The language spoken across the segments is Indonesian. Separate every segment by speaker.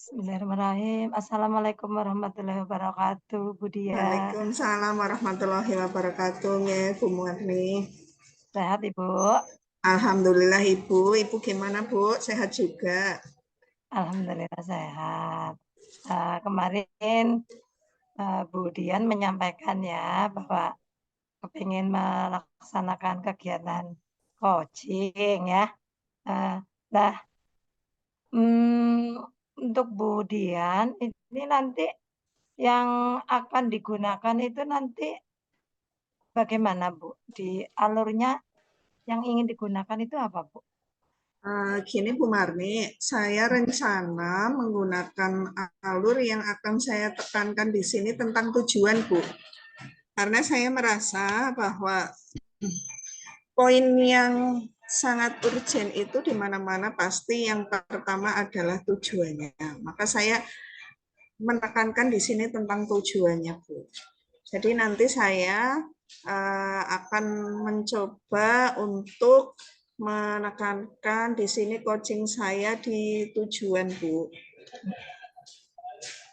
Speaker 1: Bismillahirrahmanirrahim. Assalamualaikum warahmatullahi wabarakatuh, Bu Dia.
Speaker 2: Waalaikumsalam warahmatullahi wabarakatuh. Nggih, Bu Murni.
Speaker 1: Sehat, Ibu?
Speaker 2: Alhamdulillah Ibu. Ibu gimana Bu? Sehat juga?
Speaker 1: Alhamdulillah sehat. Kemarin Bu Dian menyampaikan ya bahwa kepingin melaksanakan kegiatan coaching ya. Eh, Nah, untuk Bu Dian ini nanti yang akan digunakan itu nanti bagaimana, Bu? Di alurnya yang ingin digunakan itu apa, Bu?
Speaker 2: Gini Bu Marni, saya rencana menggunakan alur yang akan saya tekankan di sini tentang tujuan Bu. Karena saya merasa bahwa poin yang sangat urgent itu di mana-mana pasti yang pertama adalah tujuannya. Maka saya menekankan di sini tentang tujuannya Bu. Jadi nanti saya akan mencoba untuk menekankan di sini coaching saya di tujuan, Bu.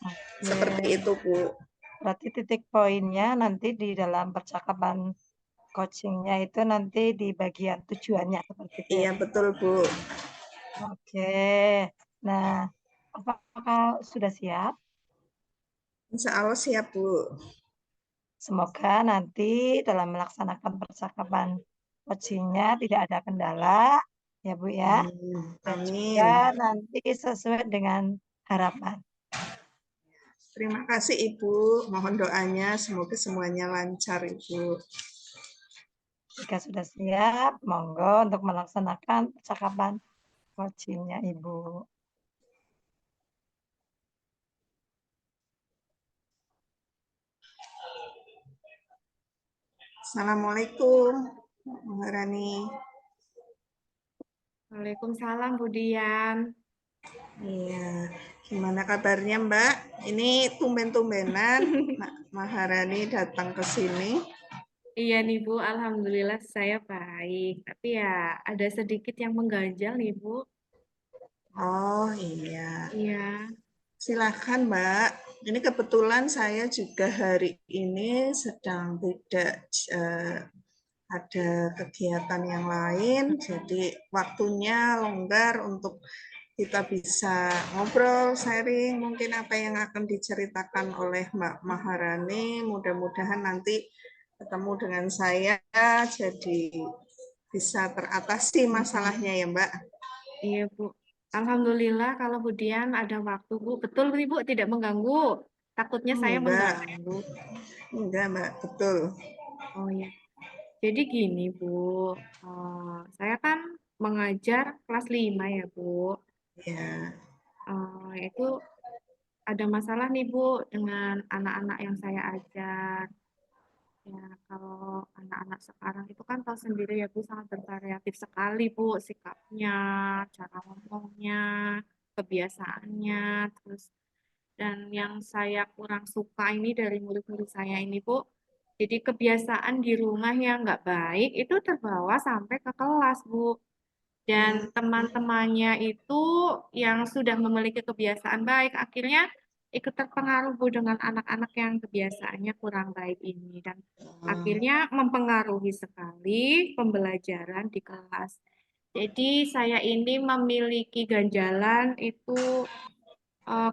Speaker 1: Oke.
Speaker 2: Seperti itu, Bu.
Speaker 1: Berarti titik poinnya nanti di dalam percakapan coachingnya itu nanti di bagian tujuannya seperti itu ya.
Speaker 2: Iya, betul, Bu.
Speaker 1: Oke. Nah, apakah sudah siap?
Speaker 2: Insya Allah siap, Bu.
Speaker 1: Semoga nanti dalam melaksanakan percakapan coachingnya tidak ada kendala, ya Bu ya. Dan juga
Speaker 2: Amin.
Speaker 1: nanti sesuai dengan harapan.
Speaker 2: Terima kasih, Ibu. Mohon doanya, semoga semuanya lancar, Ibu.
Speaker 1: Jika sudah siap, monggo untuk melaksanakan percakapan coachingnya Ibu.
Speaker 2: Assalamualaikum, Maharani.
Speaker 3: Waalaikumsalam Bu Dian.
Speaker 2: Iya, gimana kabarnya Mbak? Ini tumben-tumbenan Maharani datang ke sini.
Speaker 3: Iya nih Bu, Alhamdulillah saya baik. Tapi ya ada sedikit yang mengganjal nih Bu.
Speaker 2: Oh iya,
Speaker 3: Iya,
Speaker 2: silakan Mbak. Ini kebetulan saya juga hari ini sedang tidak ada kegiatan yang lain, jadi waktunya longgar untuk kita bisa ngobrol, sharing, mungkin apa yang akan diceritakan oleh Mbak Maharani. Mudah-mudahan nanti ketemu dengan saya, jadi bisa teratasi masalahnya ya Mbak.
Speaker 3: iya Bu. Alhamdulillah kalau Bu Dian ada waktu Bu. Betul nih Bu, tidak mengganggu. Takutnya saya
Speaker 2: Enggak,
Speaker 3: mengganggu.
Speaker 2: enggak Mbak, betul.
Speaker 3: Oh ya, jadi gini Bu. Saya kan mengajar kelas 5 ya Bu.
Speaker 2: Ya,
Speaker 3: Itu ada masalah nih Bu dengan anak-anak yang saya ajar. Ya, kalau anak-anak sekarang itu kan tahu sendiri ya Bu, sangat bervariatif sekali Bu, sikapnya, cara ngomongnya, kebiasaannya, terus dan yang saya kurang suka ini dari murid-murid saya ini Bu, jadi kebiasaan di rumah yang nggak baik itu terbawa sampai ke kelas Bu. Dan teman-temannya itu yang sudah memiliki kebiasaan baik, akhirnya ikut terpengaruh Bu dengan anak-anak yang kebiasaannya kurang baik ini. Dan akhirnya mempengaruhi sekali pembelajaran di kelas. Jadi saya ini memiliki ganjalan itu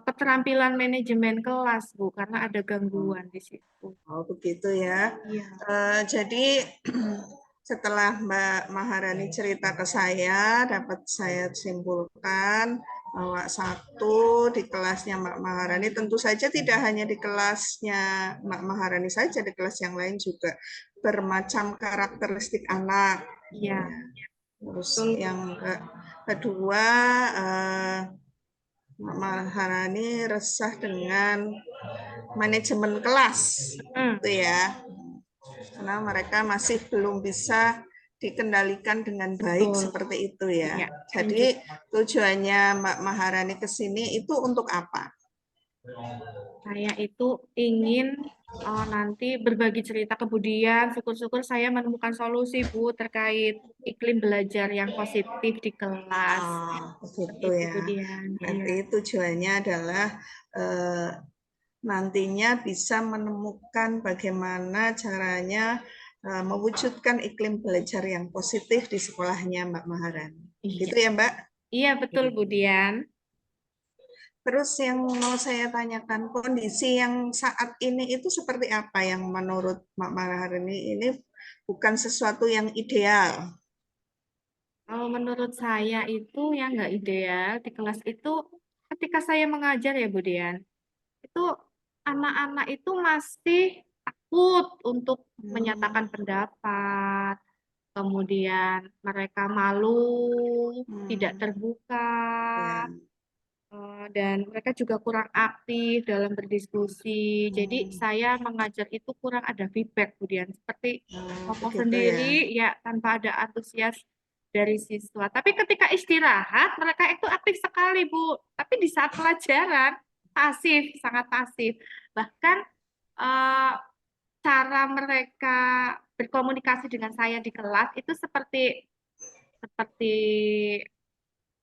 Speaker 3: keterampilan manajemen kelas Bu, karena ada gangguan di situ.
Speaker 2: oh begitu ya.
Speaker 3: Iya.
Speaker 2: Jadi setelah Mbak Maharani cerita ke saya, dapat saya simpulkan bahwa satu di kelasnya Mbak Maharani tentu saja tidak hanya di kelasnya Mbak Maharani saja, di kelas yang lain juga bermacam karakteristik anak.
Speaker 3: Iya,
Speaker 2: Terus
Speaker 3: betul Bu.
Speaker 2: yang kedua, Mbak Maharani resah dengan manajemen kelas,
Speaker 3: Hmm,
Speaker 2: itu ya, karena mereka masih belum bisa dikendalikan dengan baik
Speaker 3: betul.
Speaker 2: seperti itu ya.
Speaker 3: Iya, dan
Speaker 2: Jadi
Speaker 3: juga
Speaker 2: tujuannya Mbak Maharani ke sini itu untuk apa?
Speaker 3: saya itu ingin nanti berbagi cerita. Kemudian syukur-syukur saya menemukan solusi Bu terkait iklim belajar yang positif di kelas.
Speaker 2: Begitu
Speaker 3: Itu
Speaker 2: ya.
Speaker 3: Bu Dian.
Speaker 2: Berarti
Speaker 3: Iya.
Speaker 2: tujuannya adalah nantinya bisa menemukan bagaimana caranya mewujudkan iklim belajar yang positif di sekolahnya Mbak Maharani.
Speaker 3: Iya.
Speaker 2: Gitu ya Mbak?
Speaker 3: Iya betul Bu Dian.
Speaker 2: Terus yang mau saya tanyakan, kondisi yang saat ini itu seperti apa yang menurut Mbak Maharani ini bukan sesuatu yang ideal?
Speaker 3: Kalau menurut saya itu yang nggak ideal di kelas itu ketika saya mengajar ya Bu Dian, itu anak-anak itu masih takut untuk menyatakan pendapat, kemudian mereka malu, tidak terbuka,
Speaker 2: Ya.
Speaker 3: dan mereka juga kurang aktif dalam berdiskusi. Jadi saya mengajar itu kurang ada feedback, kemudian seperti ngomong
Speaker 2: Begitu ya.
Speaker 3: sendiri ya tanpa ada antusias dari siswa. Tapi ketika istirahat mereka itu aktif sekali Bu. Tapi di saat pelajaran pasif, sangat pasif. Bahkan eh, cara mereka berkomunikasi dengan saya di kelas itu seperti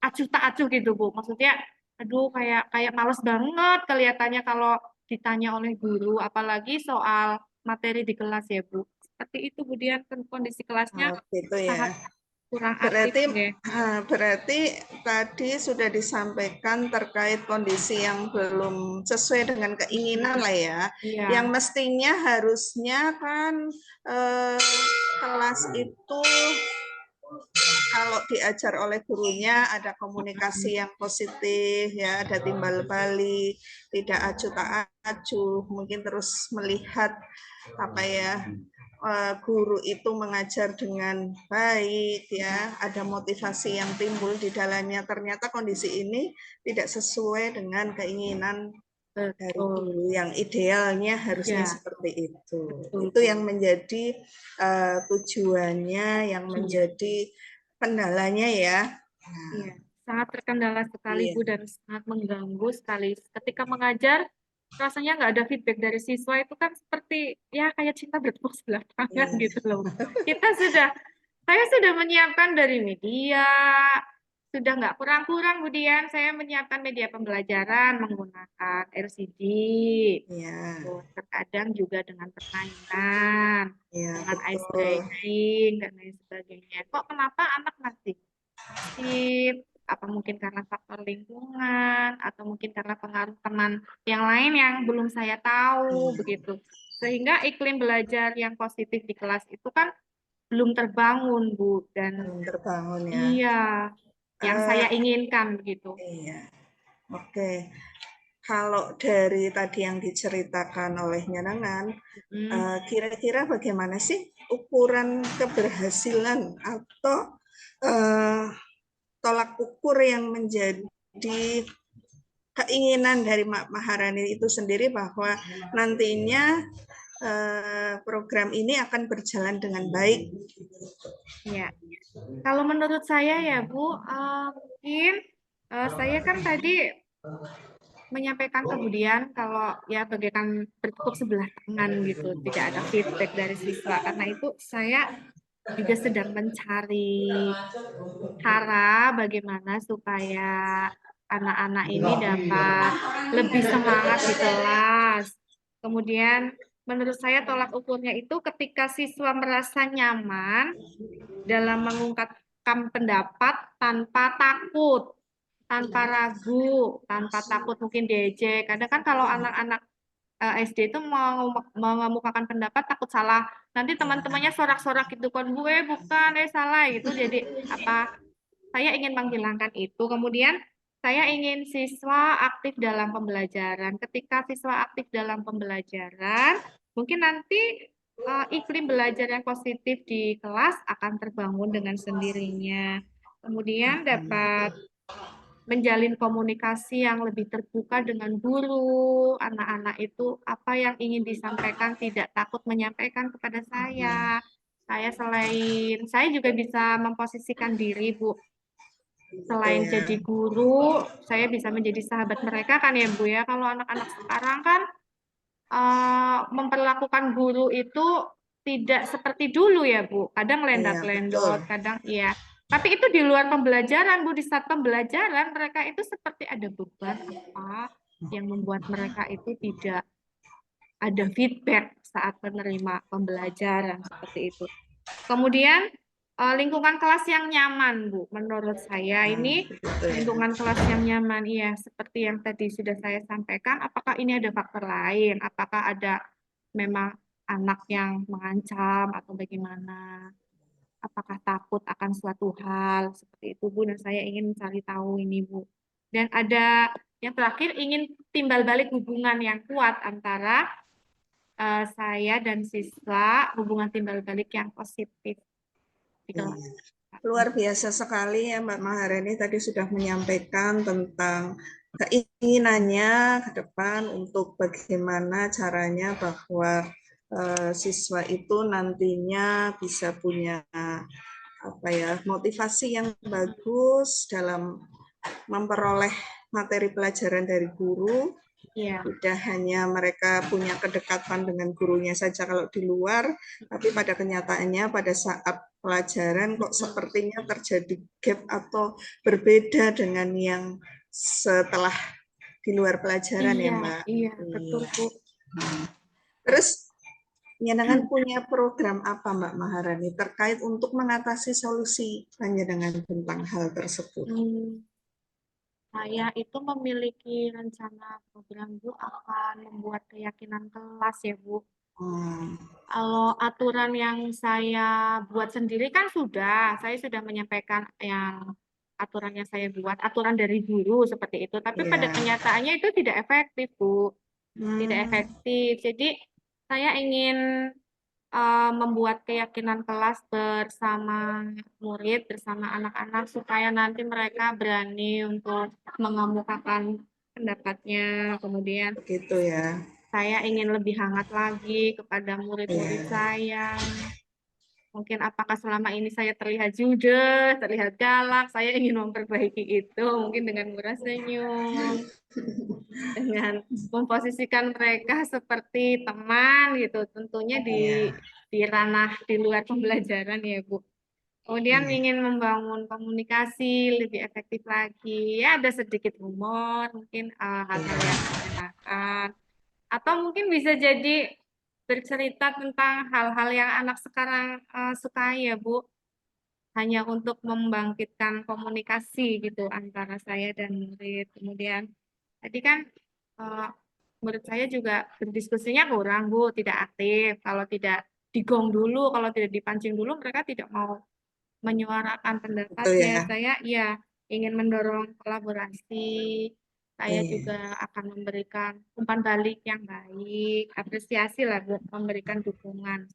Speaker 3: acuh tak acuh gitu Bu. Maksudnya, aduh kayak kayak males banget kelihatannya kalau ditanya oleh guru, apalagi soal materi di kelas ya Bu. Seperti itu kemudian kondisi kelasnya
Speaker 2: Gitu ya.
Speaker 3: sangat kurang aktif
Speaker 2: Berarti
Speaker 3: deh.
Speaker 2: berarti tadi sudah disampaikan terkait kondisi yang belum sesuai dengan keinginan lah ya.
Speaker 3: Iya,
Speaker 2: Yang mestinya harusnya kan kelas itu kalau diajar oleh gurunya ada komunikasi yang positif ya, ada timbal balik, tidak acuh tak acuh, mungkin terus melihat apa ya, guru itu mengajar dengan baik ya, ada motivasi yang timbul di dalamnya. Ternyata kondisi ini tidak sesuai dengan keinginan dari
Speaker 3: betul.
Speaker 2: guru, yang idealnya harusnya
Speaker 3: Iya,
Speaker 2: seperti itu.
Speaker 3: betul
Speaker 2: Itu
Speaker 3: Bu.
Speaker 2: yang menjadi tujuannya, yang menjadi kendalanya ya.
Speaker 3: Iya, sangat terkendala sekali
Speaker 2: Iya.
Speaker 3: Bu dan sangat mengganggu sekali. Ketika mengajar, rasanya nggak ada feedback dari siswa itu kan seperti ya kayak cinta bertepuk sebelah tangan
Speaker 2: Iya.
Speaker 3: gitu loh. Saya sudah menyiapkan dari media, sudah nggak kurang-kurang Bu Dian, saya menyiapkan media pembelajaran menggunakan LCD,
Speaker 2: Iya.
Speaker 3: terus terkadang juga dengan permainan,
Speaker 2: Iya,
Speaker 3: dengan ice
Speaker 2: betul.
Speaker 3: breaking dan lain sebagainya. Kok kenapa anak masih pasif? Apa mungkin karena faktor lingkungan atau mungkin karena pengaruh teman yang lain yang belum saya tahu begitu. Sehingga iklim belajar yang positif di kelas itu kan belum terbangun Bu dan
Speaker 2: Belum terbangun ya.
Speaker 3: iya yang saya inginkan begitu.
Speaker 2: Iya. Oke. Kalau dari tadi yang diceritakan oleh Nyenengan, kira-kira bagaimana sih ukuran keberhasilan atau tolak ukur yang menjadi keinginan dari Mak Maharani itu sendiri bahwa nantinya program ini akan berjalan dengan baik?
Speaker 3: Ya, kalau menurut saya ya Bu, mungkin saya kan tadi menyampaikan kemudian kalau ya bagaikan bertepuk sebelah tangan gitu, tidak ada feedback dari siswa. Karena itu saya juga sedang mencari cara bagaimana supaya anak-anak ini dapat lebih semangat di kelas. Kemudian menurut saya tolak ukurnya itu ketika siswa merasa nyaman dalam mengungkapkan pendapat tanpa takut, tanpa ragu, tanpa takut mungkin diejek. Kadang kan kalau anak-anak SD itu mengemukakan pendapat takut salah. Nanti teman-temannya sorak-sorak gitu kan, gue bukan, salah gitu. Jadi apa? Saya ingin menghilangkan itu. Kemudian saya ingin siswa aktif dalam pembelajaran. Ketika siswa aktif dalam pembelajaran, mungkin nanti iklim belajar yang positif di kelas akan terbangun dengan sendirinya. Kemudian dapat menjalin komunikasi yang lebih terbuka dengan guru, anak-anak itu apa yang ingin disampaikan tidak takut menyampaikan kepada saya. Saya juga bisa memposisikan diri, Bu. Selain jadi guru, saya bisa menjadi sahabat mereka kan ya, Bu ya. Kalau anak-anak sekarang kan memperlakukan guru itu tidak seperti dulu ya Bu. Kadang
Speaker 2: Iya, betul.
Speaker 3: lendat-lendot, kadang iya. Tapi itu di luar pembelajaran Bu. Di saat pembelajaran mereka itu seperti ada beban apa yang membuat mereka itu tidak ada feedback saat menerima pembelajaran seperti itu. Kemudian lingkungan kelas yang nyaman, Bu. Menurut saya
Speaker 2: Nah,
Speaker 3: ini
Speaker 2: begitu ya.
Speaker 3: lingkungan kelas yang nyaman, iya. Seperti yang tadi sudah saya sampaikan, apakah ini ada faktor lain? Apakah ada memang anak yang mengancam atau bagaimana? Apakah takut akan suatu hal? Seperti itu, Bu. Dan saya ingin mencari tahu ini, Bu. Dan ada yang terakhir, ingin timbal balik hubungan yang kuat antara saya dan siswa, hubungan timbal balik yang positif di kelas.
Speaker 2: Iya. Luar biasa sekali ya Mbak Maharani tadi sudah menyampaikan tentang keinginannya ke depan untuk bagaimana caranya bahwa siswa itu nantinya bisa punya apa ya motivasi yang bagus dalam memperoleh materi pelajaran dari guru.
Speaker 3: Iya.
Speaker 2: Tidak hanya mereka punya kedekatan dengan gurunya saja kalau di luar, tapi pada kenyataannya pada saat pelajaran kok sepertinya terjadi gap atau berbeda dengan yang setelah di luar pelajaran ya
Speaker 3: Iya,
Speaker 2: Mbak.
Speaker 3: iya, betul, Bu.
Speaker 2: Terus Panjenengan punya program apa Mbak Maharani terkait untuk mengatasi solusi Panjenengan tentang hal tersebut?
Speaker 3: Saya itu memiliki rencana program, Bu, akan membuat keyakinan kelas ya, Bu. Kalau aturan yang saya buat sendiri kan saya sudah menyampaikan yang aturan yang saya buat, aturan dari guru seperti itu. Tapi pada
Speaker 2: Ya.
Speaker 3: kenyataannya itu tidak efektif, Bu. Tidak efektif. Jadi saya ingin membuat keyakinan kelas bersama murid, bersama anak-anak, supaya nanti mereka berani untuk mengemukakan pendapatnya. Kemudian
Speaker 2: Begitu ya.
Speaker 3: saya ingin lebih hangat lagi kepada murid-murid
Speaker 2: Iya.
Speaker 3: saya. Mungkin apakah selama ini saya terlihat judes, terlihat galak, saya ingin memperbaiki itu, mungkin dengan murah senyum, dengan memposisikan mereka seperti teman gitu, tentunya
Speaker 2: Iya.
Speaker 3: di ranah di luar pembelajaran ya Bu. Kemudian
Speaker 2: Iya.
Speaker 3: ingin membangun komunikasi lebih efektif lagi, ya ada sedikit humor, mungkin hal-hal yang menyenangkan, atau mungkin bisa jadi bercerita tentang hal-hal yang anak sekarang sukai ya Bu, hanya untuk membangkitkan komunikasi gitu antara saya dan murid. Kemudian tadi kan eh, murid saya juga berdiskusinya kurang Bu, tidak aktif. Kalau tidak digong dulu, kalau tidak dipancing dulu, mereka tidak mau menyuarakan
Speaker 2: Itu
Speaker 3: pendapatnya.
Speaker 2: ya.
Speaker 3: Saya ya ingin mendorong kolaborasi. Saya
Speaker 2: Iya.
Speaker 3: juga akan memberikan umpan balik yang baik, apresiasi lah buat memberikan dukungan.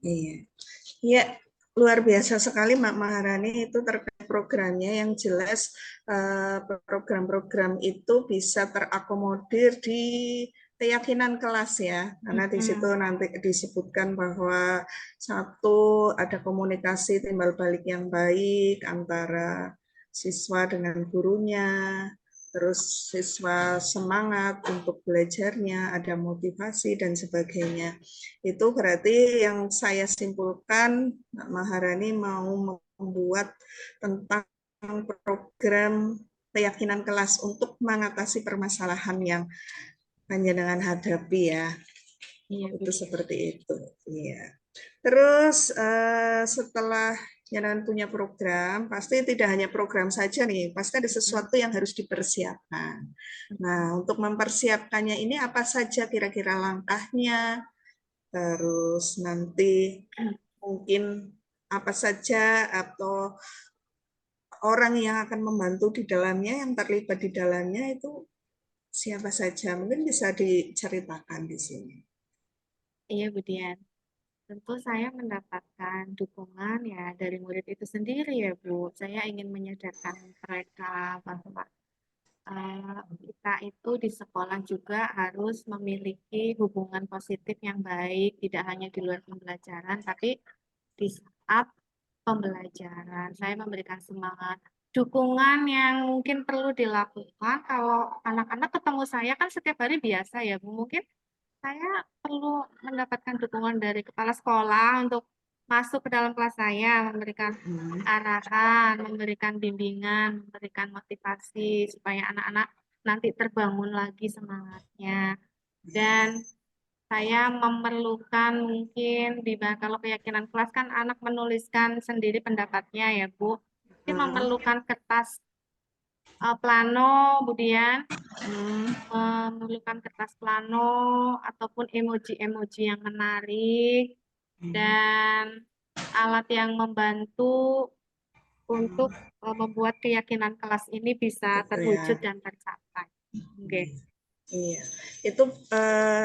Speaker 2: Iya. Ya, luar biasa sekali Mbak Maharani itu terkait programnya yang jelas program-program itu bisa terakomodir di keyakinan kelas ya, karena di situ nanti disebutkan bahwa satu ada komunikasi timbal balik yang baik antara siswa dengan gurunya, terus siswa semangat untuk belajarnya, ada motivasi dan sebagainya. Itu berarti yang saya simpulkan, Mbak Maharani mau membuat tentang program keyakinan kelas untuk mengatasi permasalahan yang panjenengan hadapi ya.
Speaker 3: Iya,
Speaker 2: Itu
Speaker 3: Bu.
Speaker 2: seperti itu. Iya. Terus setelah Jangan punya program, pasti tidak hanya program saja nih, pasti ada sesuatu yang harus dipersiapkan. Nah, untuk mempersiapkannya ini apa saja kira-kira langkahnya, terus nanti mungkin apa saja atau orang yang akan membantu di dalamnya, yang terlibat di dalamnya itu siapa saja, mungkin bisa diceritakan di sini.
Speaker 3: Iya, Bu Dian. Tentu saya mendapatkan dukungan ya dari murid itu sendiri ya Bu. Saya ingin menyadarkan mereka bahwa kita itu di sekolah juga harus memiliki hubungan positif yang baik, tidak hanya di luar pembelajaran, tapi di saat pembelajaran. Saya memberikan semangat, dukungan yang mungkin perlu dilakukan kalau anak-anak ketemu saya kan setiap hari biasa ya Bu. Mungkin Saya perlu mendapatkan dukungan dari kepala sekolah untuk masuk ke dalam kelas saya, memberikan arahan, memberikan bimbingan, memberikan motivasi supaya anak-anak nanti terbangun lagi semangatnya. Dan saya memerlukan mungkin kalau keyakinan kelas kan anak menuliskan sendiri pendapatnya ya Bu. Mungkin memerlukan kertas plano, kemudian memerlukan kertas plano ataupun emoji-emoji yang menarik dan alat yang membantu untuk membuat keyakinan kelas ini bisa terwujud dan tercapai. Oke.
Speaker 2: Iya, itu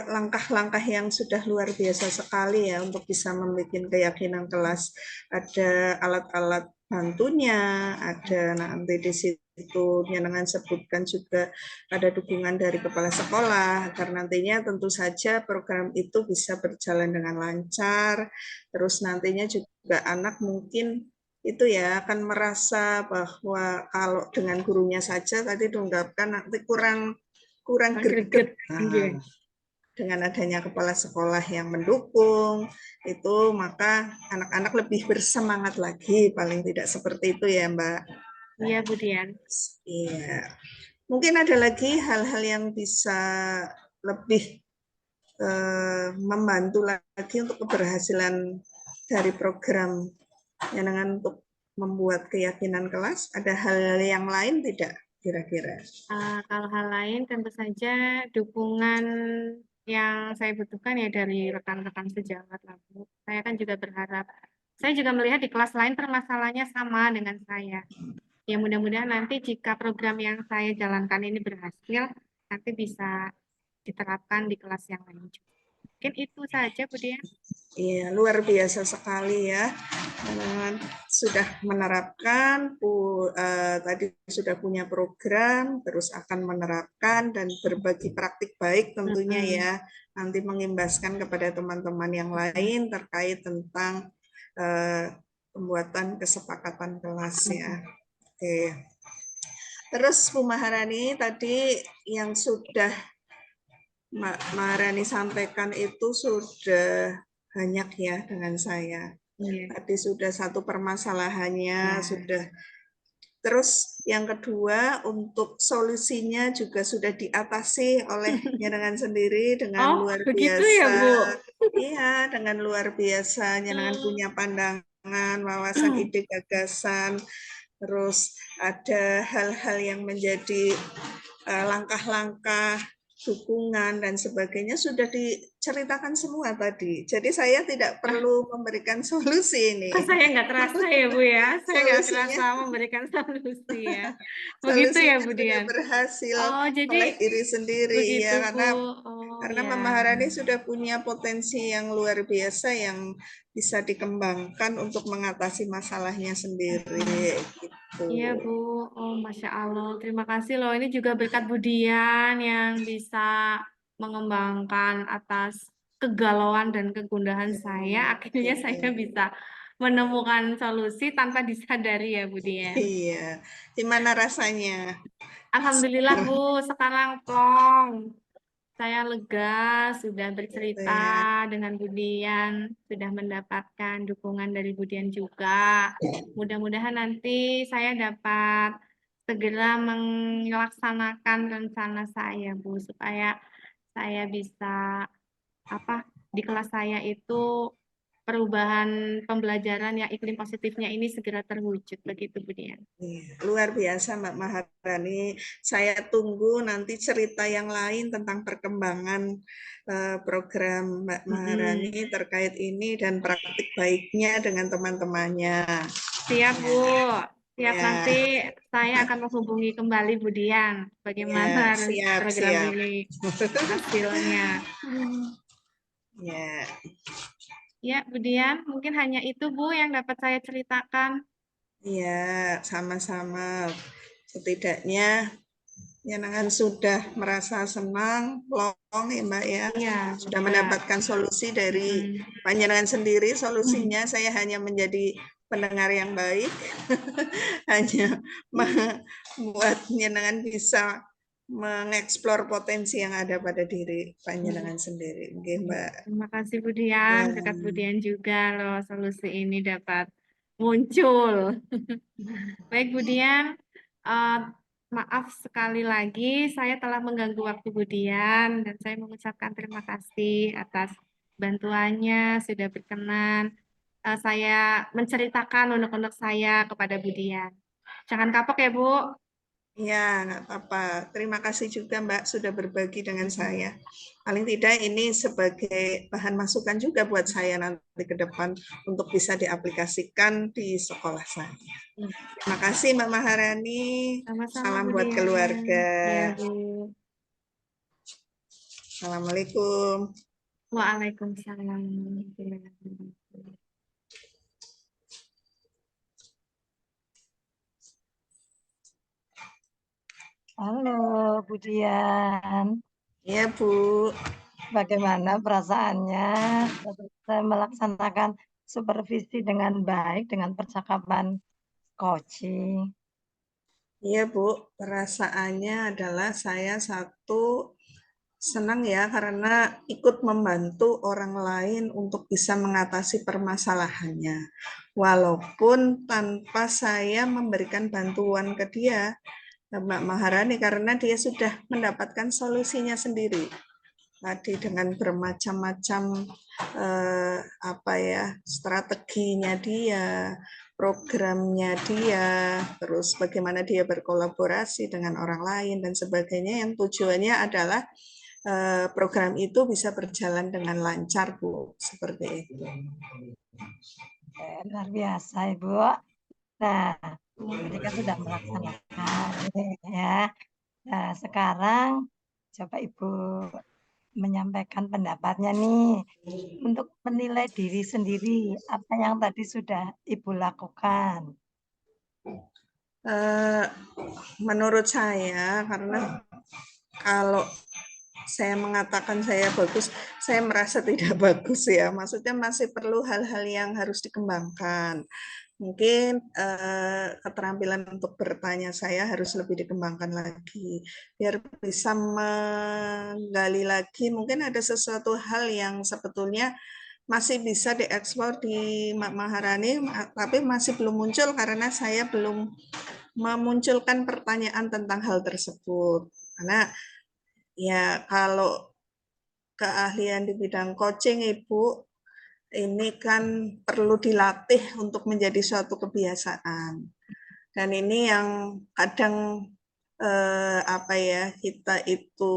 Speaker 2: langkah-langkah yang sudah luar biasa sekali ya untuk bisa membuat keyakinan kelas. Ada alat-alat bantunya, ada nanti di situ Nyenengan sebutkan juga ada dukungan dari kepala sekolah agar nantinya tentu saja program itu bisa berjalan dengan lancar. Terus nantinya juga anak mungkin itu ya akan merasa bahwa kalau dengan gurunya saja tadi diungkapkan nanti kurang greget. Dengan adanya kepala sekolah yang mendukung itu maka anak-anak lebih bersemangat lagi, paling tidak seperti itu ya Mbak.
Speaker 3: Iya Bu Dian.
Speaker 2: Iya. Mungkin ada lagi hal-hal yang bisa lebih membantu lagi untuk keberhasilan dari program Nyenengan untuk membuat keyakinan kelas. Ada hal yang lain tidak kira-kira?
Speaker 3: Kalau hal lain tentu saja dukungan yang saya butuhkan ya dari rekan-rekan sejawat lah Bu. Saya kan juga berharap, saya juga melihat di kelas lain permasalahannya sama dengan saya. Ya mudah-mudahan nanti jika program yang saya jalankan ini berhasil, nanti bisa diterapkan di kelas yang lain juga. Mungkin itu saja Bu Dian.
Speaker 2: Iya, luar biasa sekali ya. Sudah menerapkan, tadi sudah punya program, terus akan menerapkan dan berbagi praktik baik tentunya ya. Nanti mengimbaskan kepada teman-teman yang lain terkait tentang pembuatan kesepakatan kelas ya. Oke. Terus Bu Maharani tadi yang sudah Mbak Maharani sampaikan itu sudah banyak ya dengan saya. Tadi sudah satu permasalahannya, sudah. Terus yang kedua untuk solusinya juga sudah diatasi oleh Nyenengan sendiri dengan luar biasa.
Speaker 3: Ya, Bu?
Speaker 2: Iya, dengan luar biasa. Nyenengan punya pandangan, wawasan, ide, gagasan. Terus ada hal-hal yang menjadi langkah-langkah dukungan dan sebagainya sudah diceritakan semua tadi. Jadi saya tidak perlu memberikan solusi ini.
Speaker 3: Saya nggak terasa ya Bu ya, saya nggak terasa memberikan solusi ya. Begitu ya Bu Dian.
Speaker 2: Berhasil
Speaker 3: jadi
Speaker 2: oleh diri sendiri
Speaker 3: begitu,
Speaker 2: ya karena
Speaker 3: ya.
Speaker 2: Mbak Maharani sudah punya potensi yang luar biasa yang bisa dikembangkan untuk mengatasi masalahnya sendiri. Gitu.
Speaker 3: Iya Bu, Masya Allah, terima kasih loh. Ini juga berkat Bu Dian yang bisa mengembangkan atas kegalauan dan kegundahan saya. Akhirnya saya bisa menemukan solusi tanpa disadari ya Bu Dian.
Speaker 2: Iya, gimana rasanya?
Speaker 3: Alhamdulillah Bu, sekarang plong. Saya lega sudah bercerita dengan Bu Dian, sudah mendapatkan dukungan dari Bu Dian juga. Mudah-mudahan nanti saya dapat segera melaksanakan rencana saya, Bu, supaya saya bisa di kelas saya itu perubahan pembelajaran yang iklim positifnya ini segera terwujud, begitu Bu Dian.
Speaker 2: Luar biasa Mbak Maharani. Saya tunggu nanti cerita yang lain tentang perkembangan program Mbak Maharani terkait ini dan praktik baiknya dengan teman-temannya.
Speaker 3: Siap Bu, siap nanti saya akan menghubungi kembali Bu Dian bagaimana program ini hasilnya. Ya Bu Dian, mungkin hanya itu Bu yang dapat saya ceritakan.
Speaker 2: Iya, sama-sama. Setidaknya Nyenengan sudah merasa senang, plong ya Mbak ya. Sudah mendapatkan solusi dari Nyenengan sendiri. Solusinya saya hanya menjadi pendengar yang baik, hanya membuat Nyenengan bisa mengeksplor potensi yang ada pada diri panjenengan sendiri. Oke, Mbak.
Speaker 3: Terima kasih Bu Dian,
Speaker 2: Ya.
Speaker 3: berkat Bu Dian juga loh solusi ini dapat muncul. Baik Bu Dian, maaf sekali lagi saya telah mengganggu waktu Bu Dian dan saya mengucapkan terima kasih atas bantuannya sudah berkenan saya menceritakan unek-unek saya kepada Bu Dian. Jangan kapok ya Bu.
Speaker 2: Ya, nggak apa-apa. Terima kasih juga Mbak sudah berbagi dengan saya. Paling tidak ini sebagai bahan masukan juga buat saya nanti ke depan untuk bisa diaplikasikan di sekolah saya. Terima kasih Mbak Maharani.
Speaker 3: Sama-sama
Speaker 2: Salam
Speaker 3: Bu
Speaker 2: buat
Speaker 3: Dian.
Speaker 2: keluarga.
Speaker 3: Ya Bu.
Speaker 2: Assalamualaikum.
Speaker 3: Waalaikumsalam.
Speaker 1: Halo Bu Dian,
Speaker 2: Iya Bu.
Speaker 1: bagaimana perasaannya setelah melaksanakan supervisi dengan baik dengan percakapan coaching?
Speaker 2: Iya Bu, perasaannya adalah saya senang ya karena ikut membantu orang lain untuk bisa mengatasi permasalahannya. Walaupun tanpa saya memberikan bantuan ke dia, Mbak Maharani, karena dia sudah mendapatkan solusinya sendiri. Tadi dengan bermacam-macam strateginya dia, programnya dia, terus bagaimana dia berkolaborasi dengan orang lain dan sebagainya, yang tujuannya adalah program itu bisa berjalan dengan lancar, Bu, seperti itu.
Speaker 1: Luar biasa Ibu. Nah, tadi kan sudah melaksanakan ya. Nah, sekarang coba Ibu menyampaikan pendapatnya nih untuk menilai diri sendiri apa yang tadi sudah Ibu lakukan.
Speaker 2: Menurut saya, karena kalau saya mengatakan saya bagus, saya merasa tidak bagus ya. Maksudnya masih perlu hal-hal yang harus dikembangkan. Mungkin keterampilan untuk bertanya saya harus lebih dikembangkan lagi, biar bisa menggali lagi. Mungkin ada sesuatu hal yang sebetulnya masih bisa dieksplor di Maharani, tapi masih belum muncul karena saya belum memunculkan pertanyaan tentang hal tersebut. Karena ya kalau keahlian di bidang coaching Ibu, ini kan perlu dilatih untuk menjadi suatu kebiasaan. Dan ini yang kadang kita itu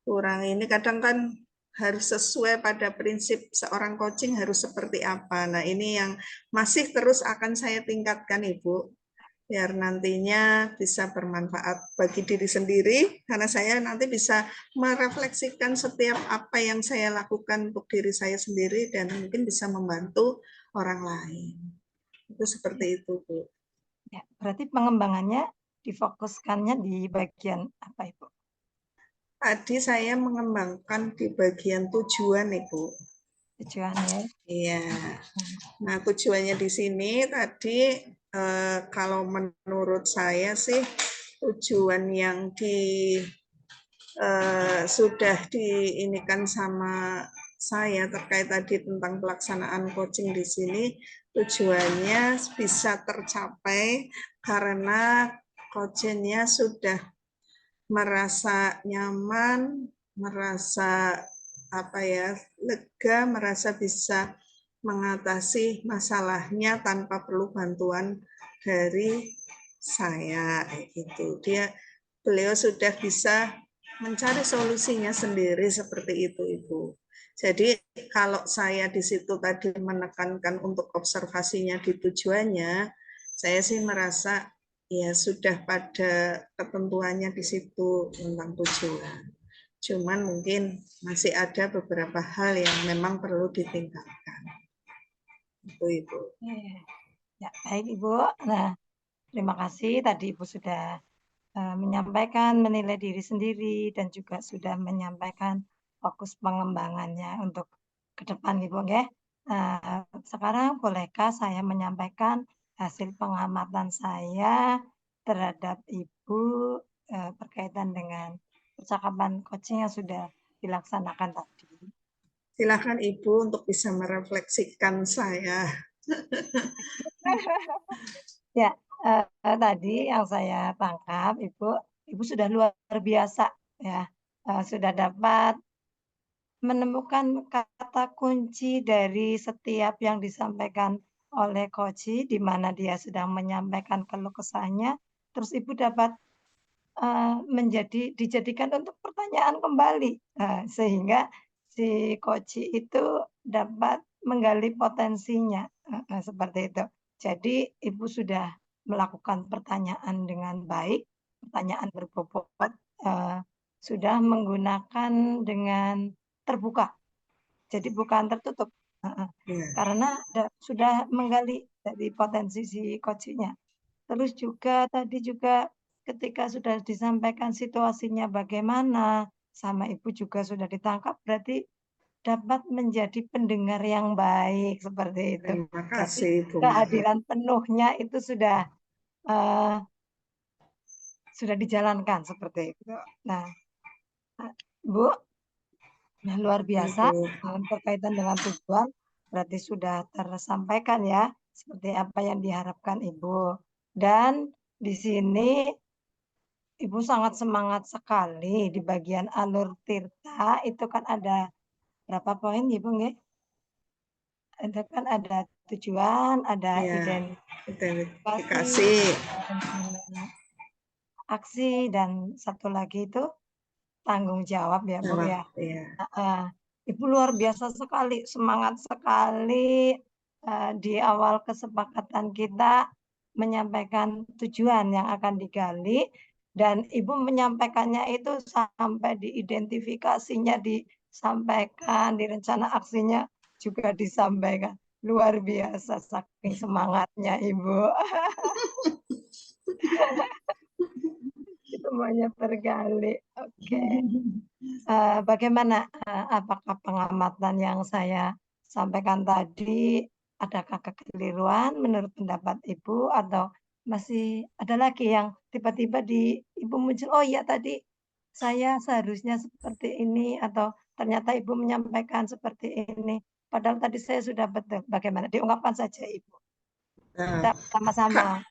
Speaker 2: kurang ini, kadang kan harus sesuai pada prinsip seorang coaching harus seperti apa. Nah, ini yang masih terus akan saya tingkatkan Ibu, biar nantinya bisa bermanfaat bagi diri sendiri, karena saya nanti bisa merefleksikan setiap apa yang saya lakukan untuk diri saya sendiri dan mungkin bisa membantu orang lain. Itu seperti itu, Bu.
Speaker 1: Ya, berarti pengembangannya difokuskannya di bagian apa, Ibu?
Speaker 2: Tadi saya mengembangkan di bagian tujuan, Ibu.
Speaker 1: Tujuannya?
Speaker 2: Iya. Nah, tujuannya di sini tadi kalau menurut saya sih tujuan yang sudah diinikan sama saya terkait tadi tentang pelaksanaan coaching di sini, tujuannya bisa tercapai karena coachingnya sudah merasa nyaman, merasa lega, merasa bisa mengatasi masalahnya tanpa perlu bantuan dari saya. Itu beliau sudah bisa mencari solusinya sendiri seperti itu, Ibu. Jadi kalau saya di situ tadi menekankan untuk observasinya di tujuannya, saya sih merasa ya sudah pada ketentuannya di situ tentang tujuan. Cuman mungkin masih ada beberapa hal yang memang perlu ditingkatkan. Itu Ibu.
Speaker 1: Ya, baik Ibu. Nah, terima kasih tadi Ibu sudah menyampaikan menilai diri sendiri dan juga sudah menyampaikan fokus pengembangannya untuk ke depan Ibu ya. Nah, sekarang bolehkah saya menyampaikan hasil pengamatan saya terhadap Ibu berkaitan dengan percakapan coaching yang sudah dilaksanakan tadi.
Speaker 2: Silakan Ibu untuk bisa merefleksikan saya.
Speaker 1: Ya, tadi yang saya tangkap, Ibu sudah luar biasa ya, sudah dapat menemukan kata kunci dari setiap yang disampaikan oleh coach, di mana dia sedang menyampaikan keluh kesahnya, terus Ibu dapat dijadikan untuk pertanyaan kembali, sehingga si coach itu dapat menggali potensinya, seperti itu. Jadi Ibu sudah melakukan pertanyaan dengan baik, pertanyaan berbobot, sudah menggunakan dengan terbuka, jadi bukan tertutup,
Speaker 2: Ya.
Speaker 1: karena sudah menggali dari potensi si coach-nya. Terus juga tadi juga ketika sudah disampaikan situasinya bagaimana, sama Ibu juga sudah ditangkap, berarti dapat menjadi pendengar yang baik, seperti itu.
Speaker 2: Terima
Speaker 1: Berarti
Speaker 2: kasih Ibu Marni.
Speaker 1: kehadiran penuhnya itu sudah dijalankan, seperti itu. Nah, Bu, luar biasa, berkaitan dengan tujuan, berarti sudah tersampaikan ya, seperti apa yang diharapkan Ibu. Dan di sini Ibu sangat semangat sekali di bagian alur tirta itu kan ada berapa poin Ibu nggih? Itu kan ada tujuan, ada
Speaker 2: Ya,
Speaker 1: identifikasi,
Speaker 2: identifikasi.
Speaker 1: rencana aksi, dan satu lagi itu tanggung jawab ya Bu ya.
Speaker 2: Ya.
Speaker 1: Heeh. Ibu luar biasa sekali, semangat sekali di awal kesepakatan kita menyampaikan tujuan yang akan digali dan Ibu menyampaikannya itu sampai diidentifikasinya disampaikan, di rencana aksinya juga disampaikan. Luar biasa saking semangatnya Ibu. Semuanya tergali. Oke. Bagaimana, apakah pengamatan yang saya sampaikan tadi, adakah kekeliruan menurut pendapat Ibu atau masih ada lagi yang tiba-tiba di Ibu muncul, "Oh iya tadi saya seharusnya seperti ini," atau ternyata Ibu menyampaikan seperti ini, padahal tadi saya sudah betul. Bagaimana? Diungkapkan saja Ibu.
Speaker 2: Nah,
Speaker 1: Kita sama-sama.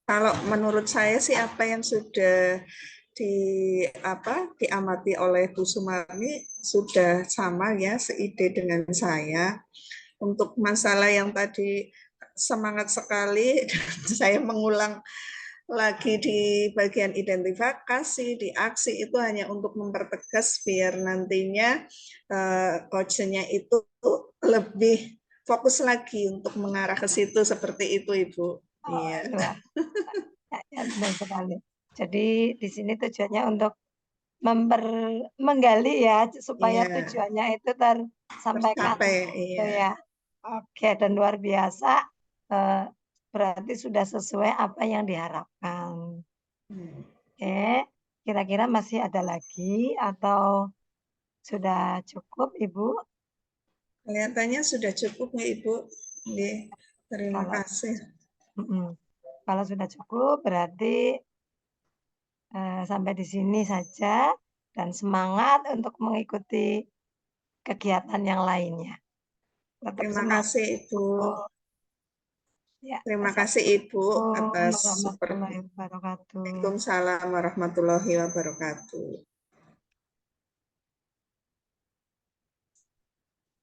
Speaker 2: kalau menurut saya sih apa yang sudah diamati oleh Bu Sumarni sudah sama ya, seide dengan saya. Untuk masalah yang tadi semangat sekali, saya mengulang lagi di bagian identifikasi, di aksi itu hanya untuk mempertegas biar nantinya coachnya itu lebih fokus lagi untuk mengarah ke situ seperti itu Ibu. Iya.
Speaker 1: Luar ya, benar sekali. Jadi di sini tujuannya untuk menggali ya supaya
Speaker 2: Iya,
Speaker 1: tujuannya itu tersampaikan
Speaker 2: tercapai.
Speaker 1: gitu
Speaker 2: Iya.
Speaker 1: ya. Oke, dan luar biasa eh, berarti sudah sesuai apa yang diharapkan. Oke, kira-kira masih ada lagi atau sudah cukup Ibu?
Speaker 2: Kelihatannya sudah cukup ya Ibu. Iya, terima
Speaker 1: Kalau
Speaker 2: kasih.
Speaker 1: kalau sudah cukup berarti sampai di sini saja dan semangat untuk mengikuti kegiatan yang lainnya. Tetap
Speaker 2: Terima
Speaker 1: semangat.
Speaker 2: kasih Ibu.
Speaker 1: Ya,
Speaker 2: Terima kasih Ibu
Speaker 1: Assalamualaikum
Speaker 2: atas
Speaker 1: warahmatullahi wabarakatuh.
Speaker 2: Waalaikumsalam warahmatullahi wabarakatuh.